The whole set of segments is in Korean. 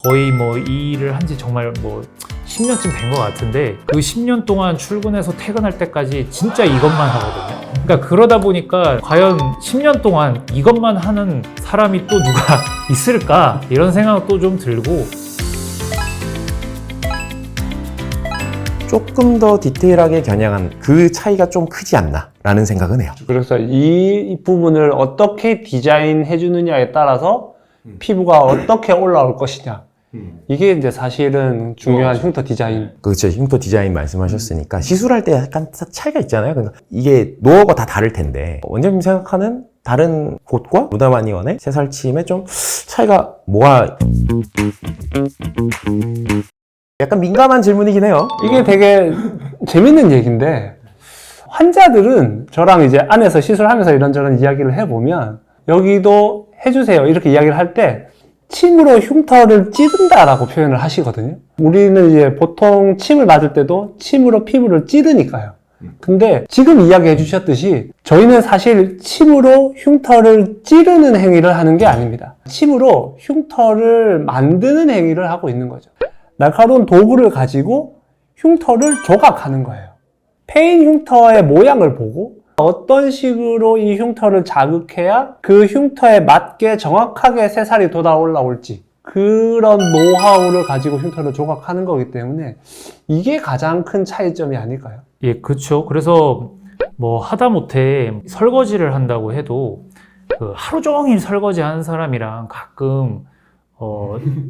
거의 뭐 이 일을 한 지 정말 뭐 10년쯤 된 것 같은데 그 10년 동안 출근해서 퇴근할 때까지 진짜 이것만 하거든요. 그러니까 그러다 보니까 과연 10년 동안 이것만 하는 사람이 또 누가 있을까 이런 생각도 좀 들고, 조금 더 디테일하게 겨냥한 그 차이가 좀 크지 않나 라는 생각은 해요. 그래서 이 부분을 어떻게 디자인해 주느냐에 따라서 피부가 어떻게 올라올 것이냐, 이게 이제 사실은 중요한 흉터 디자인. 그렇죠. 흉터 디자인 말씀하셨으니까 시술할 때 약간 차이가 있잖아요. 그러니까 이게 노하우가 다 다를 텐데 원장님 생각하는 다른 곳과 무다마니원의 새살침에 좀 차이가 뭐가 약간 민감한 질문이긴 해요. 이게 되게 재밌는 얘기인데, 환자들은 저랑 이제 안에서 시술하면서 이런저런 이야기를 해보면 여기도 해주세요 이렇게 이야기를 할 때 침으로 흉터를 찌른다라고 표현을 하시거든요. 우리는 이제 보통 침을 맞을 때도 침으로 피부를 찌르니까요. 근데 지금 이야기해 주셨듯이 저희는 사실 침으로 흉터를 찌르는 행위를 하는 게 아닙니다. 침으로 흉터를 만드는 행위를 하고 있는 거죠. 날카로운 도구를 가지고 흉터를 조각하는 거예요. 패인 흉터의 모양을 보고 어떤 식으로 이 흉터를 자극해야 그 흉터에 맞게 정확하게 새살이 돋아 올라올지, 그런 노하우를 가지고 흉터를 조각하는 거기 때문에 이게 가장 큰 차이점이 아닐까요? 예, 그렇죠. 그래서 뭐 하다못해 설거지를 한다고 해도 그 하루 종일 설거지 하는 사람이랑 가끔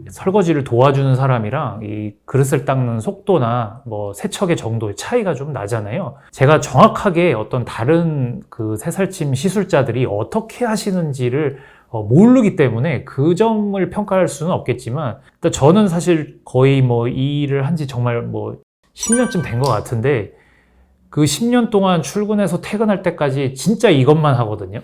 설거지를 도와주는 사람이랑 이 그릇을 닦는 속도나 뭐 세척의 정도의 차이가 좀 나잖아요. 제가 정확하게 어떤 다른 그 새살침 시술자들이 어떻게 하시는지를 모르기 때문에 그 점을 평가할 수는 없겠지만, 일단 저는 사실 거의 뭐 이 일을 한 지 정말 뭐 10년쯤 된 것 같은데 그 10년 동안 출근해서 퇴근할 때까지 진짜 이것만 하거든요.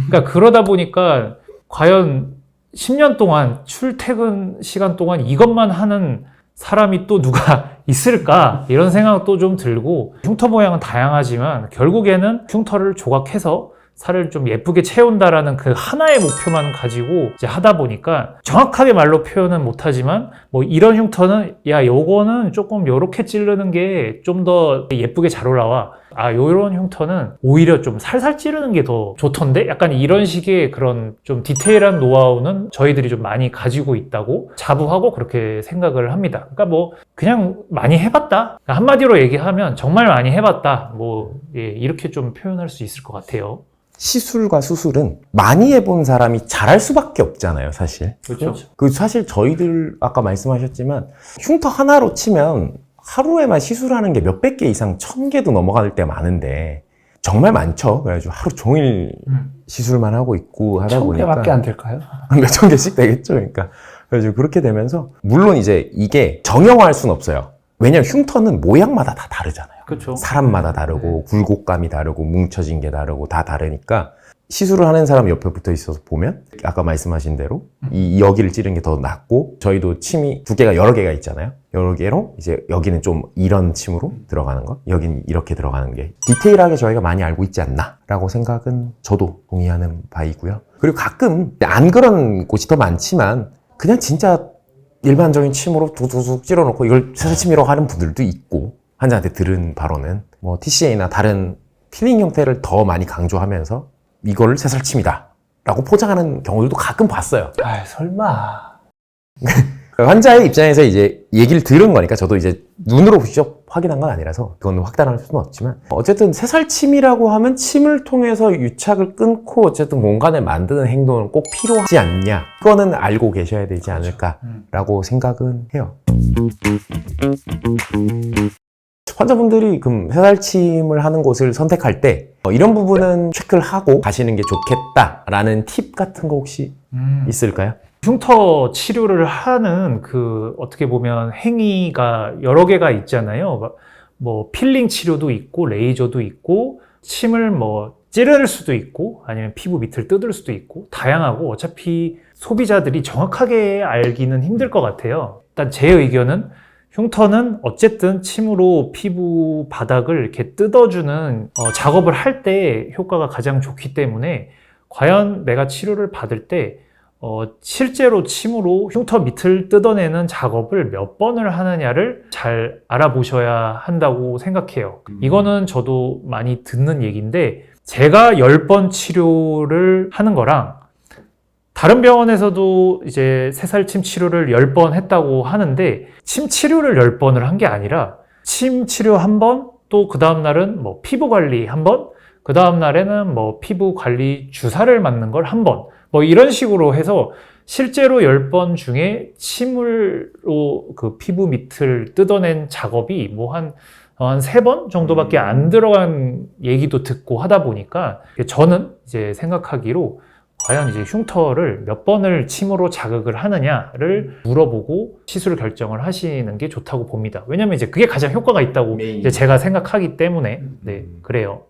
그러니까 그러다 보니까 과연 10년 동안 출퇴근 시간 동안 이것만 하는 사람이 또 누가 있을까 이런 생각도 좀 들고, 흉터 모양은 다양하지만 결국에는 흉터를 조각해서 살을 좀 예쁘게 채운다라는 그 하나의 목표만 가지고 이제 하다 보니까 정확하게 말로 표현은 못하지만 뭐 이런 흉터는 야 요거는 조금 요렇게 찌르는 게 좀 더 예쁘게 잘 올라와, 아 요런 흉터는 오히려 좀 살살 찌르는 게 더 좋던데, 약간 이런 식의 그런 좀 디테일한 노하우는 저희들이 좀 많이 가지고 있다고 자부하고 그렇게 생각을 합니다. 그러니까 뭐 그냥 많이 해봤다, 한마디로 얘기하면 정말 많이 해봤다, 뭐 예, 이렇게 좀 표현할 수 있을 것 같아요. 시술과 수술은 많이 해본 사람이 잘할 수밖에 없잖아요, 사실. 그렇죠. 그 사실 저희들 아까 말씀하셨지만 흉터 하나로 치면 하루에만 시술하는 게 몇백 개 이상 1000개도 넘어갈 때 많은데 정말 많죠. 그래가지고 하루 종일 시술만 하고 있고 하다 보니까 1000개밖에 안 될까요? 몇천 개씩 되겠죠. 그러니까 그래가지고 그렇게 되면서 물론 이제 이게 정형화할 수는 없어요. 왜냐면 흉터는 모양마다 다 다르잖아요. 그렇죠. 사람마다 다르고 굴곡감이 다르고 뭉쳐진 게 다르고 다 다르니까 시술을 하는 사람 옆에 붙어 있어서 보면 아까 말씀하신 대로 이 여기를 찌른 게 더 낫고, 저희도 침이 두 개가 여러 개가 있잖아요. 여러 개로 이제 여기는 좀 이런 침으로 들어가는 거, 여기는 이렇게 들어가는 게 디테일하게 저희가 많이 알고 있지 않나 라고 생각은 저도 동의하는 바이고요. 그리고 가끔 안 그런 곳이 더 많지만 그냥 진짜 일반적인 침으로 두둑 찔러놓고 이걸 새살침이라고 하는 분들도 있고, 환자한테 들은 바로는 뭐 TCA나 다른 필링 형태를 더 많이 강조하면서 이걸 새살침이다 라고 포장하는 경우들도 가끔 봤어요. 아, 설마. 환자의 입장에서 이제 얘기를 들은 거니까 저도 이제 눈으로 직접 확인한 건 아니라서 그건 확단할 수는 없지만, 어쨌든 새살침이라고 하면 침을 통해서 유착을 끊고 어쨌든 공간을 만드는 행동은 꼭 필요하지 않냐, 그거는 알고 계셔야 되지 않을까라고 생각은 해요. 환자분들이 그럼 새살침을 하는 곳을 선택할 때 이런 부분은 체크를 하고 가시는 게 좋겠다라는 팁 같은 거 혹시 있을까요? 흉터 치료를 하는 그 어떻게 보면 행위가 여러 개가 있잖아요. 뭐 필링 치료도 있고 레이저도 있고 침을 뭐 찌를 수도 있고 아니면 피부 밑을 뜯을 수도 있고 다양하고, 어차피 소비자들이 정확하게 알기는 힘들 것 같아요. 일단 제 의견은 흉터는 어쨌든 침으로 피부 바닥을 이렇게 뜯어주는 작업을 할 때 효과가 가장 좋기 때문에 과연 내가 치료를 받을 때 실제로 침으로 흉터 밑을 뜯어내는 작업을 몇 번을 하느냐를 잘 알아보셔야 한다고 생각해요. 이거는 저도 많이 듣는 얘기인데, 제가 10번 치료를 하는 거랑 다른 병원에서도 이제 새살침 치료를 10번 했다고 하는데, 침 치료를 10번을 한 게 아니라 침 치료 1번, 또 그 다음날은 뭐 피부 관리 1번, 그 다음날에는 뭐 피부 관리 주사를 맞는 걸 1번, 뭐 이런 식으로 해서 실제로 10번 중에 침으로 그 피부 밑을 뜯어낸 작업이 뭐 한 3번 정도밖에 안 들어간 얘기도 듣고 하다 보니까, 저는 이제 생각하기로 과연 이제 흉터를 몇 번을 침으로 자극을 하느냐를 물어보고 시술 결정을 하시는 게 좋다고 봅니다. 왜냐면 이제 그게 가장 효과가 있다고 이제 제가 생각하기 때문에. 네, 그래요.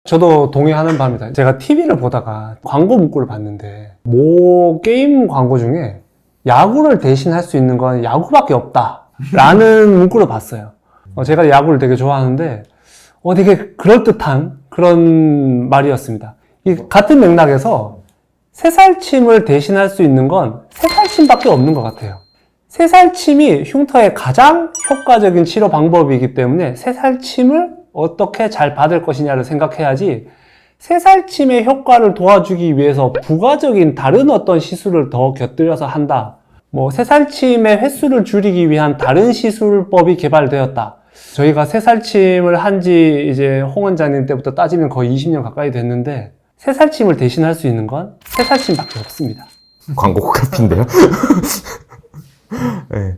저도 동의하는 바입니다. 제가 TV를 보다가 광고 문구를 봤는데, 모 게임 광고 중에 야구를 대신할 수 있는 건 야구밖에 없다 라는 문구를 봤어요. 제가 야구를 되게 좋아하는데 되게 그럴듯한 그런 말이었습니다. 이 같은 맥락에서 새살침을 대신할 수 있는 건 새살침밖에 없는 것 같아요. 새살침이 흉터의 가장 효과적인 치료 방법이기 때문에 새살침을 어떻게 잘 받을 것이냐를 생각해야지, 새살침의 효과를 도와주기 위해서 부가적인 다른 어떤 시술을 더 곁들여서 한다, 뭐 새살침의 횟수를 줄이기 위한 다른 시술법이 개발되었다. 저희가 새살침을 한지 이제 홍 원장님 때부터 따지면 거의 20년 가까이 됐는데, 새살침을 대신할 수 있는 건 새살침밖에 없습니다. 광고 코카피인데요. 네.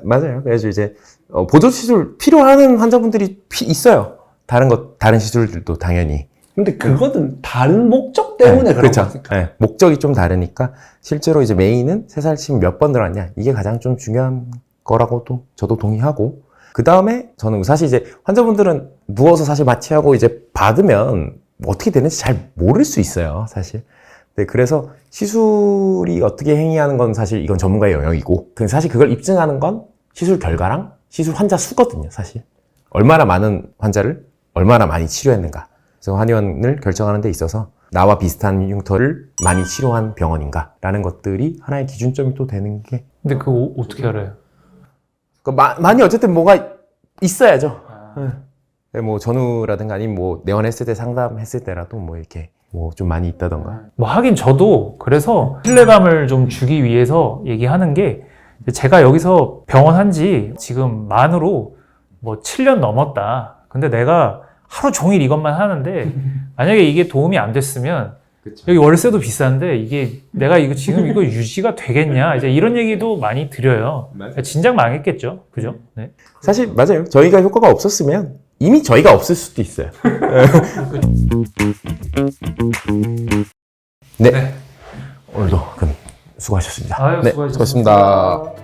맞아요. 그래서 이제 보조 시술 필요한 환자분들이 있어요. 다른 시술들도 당연히. 근데 그거는 다른 목적 때문에 그런 그렇죠. 거니까. 네, 목적이 좀 다르니까 실제로 이제 메인은 새살침 몇 번 들어갔냐, 이게 가장 좀 중요한 거라고도 저도 동의하고, 그 다음에 저는 사실 이제 환자분들은 누워서 사실 마취하고 이제 받으면 어떻게 되는지 잘 모를 수 있어요, 사실. 네, 그래서 시술이 어떻게 행위하는 건 사실 이건 전문가의 영역이고, 사실 그걸 입증하는 건 시술 결과랑 시술 환자 수거든요, 사실. 얼마나 많은 환자를 얼마나 많이 치료했는가. 그래서 한의원을 결정하는 데 있어서 나와 비슷한 흉터를 많이 치료한 병원인가라는 것들이 하나의 기준점이 또 되는 게. 근데 그거 어떻게 알아요? 많이 어쨌든 뭐가 있어야죠. 네, 뭐 전후라든가 아니면 뭐 내원했을 때 상담했을 때라도 뭐 이렇게 뭐 좀 많이 있다던가. 뭐 하긴 저도 그래서 신뢰감을 좀 주기 위해서 얘기하는 게, 제가 여기서 병원 한지 지금 만으로 뭐 7년 넘었다. 근데 내가 하루 종일 이것만 하는데 만약에 이게 도움이 안 됐으면, 그쵸. 여기 월세도 비싼데 이게 내가 지금 이거 유지가 되겠냐, 이제 이런 얘기도 많이 드려요. 진작 망했겠죠, 그죠? 네. 사실 맞아요. 저희가 효과가 없었으면 이미 저희가 없을 수도 있어요. 네. 오늘도 그럼 수고하셨습니다. 아유, 네, 수고하셨습니다. 수고하셨습니다.